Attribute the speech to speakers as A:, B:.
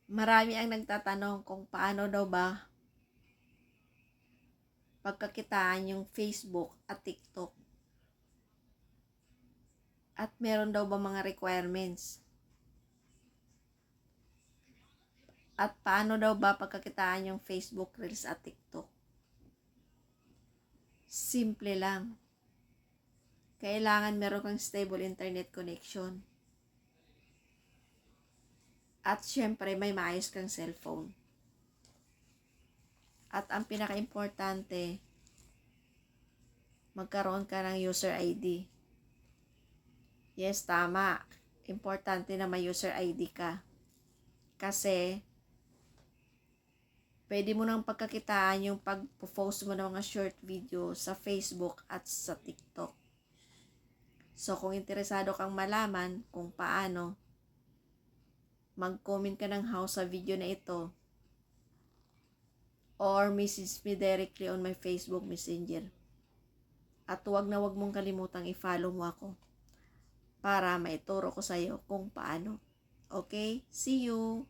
A: Marami ang nagtatanong kung paano daw ba pagkakitaan yung Facebook at TikTok. At meron daw ba mga requirements? At paano daw ba pagkakitaan yung Facebook Reels at TikTok? Simple lang. Kailangan meron kang stable internet connection. At syempre may maayos kang cellphone. At ang pinaka-importante, magkaroon ka ng user ID. Yes, tama. Importante na may user ID ka. Kasi, pwede mo nang pagkakitaan yung pag-post mo ng mga short video sa Facebook at sa TikTok. So, kung interesado kang malaman kung paano, mag-comment ka ng how sa video na ito or message me directly on my Facebook Messenger. At huwag na huwag mong kalimutang i-follow mo ako para maituro ko sa iyo kung paano. Okay? See you!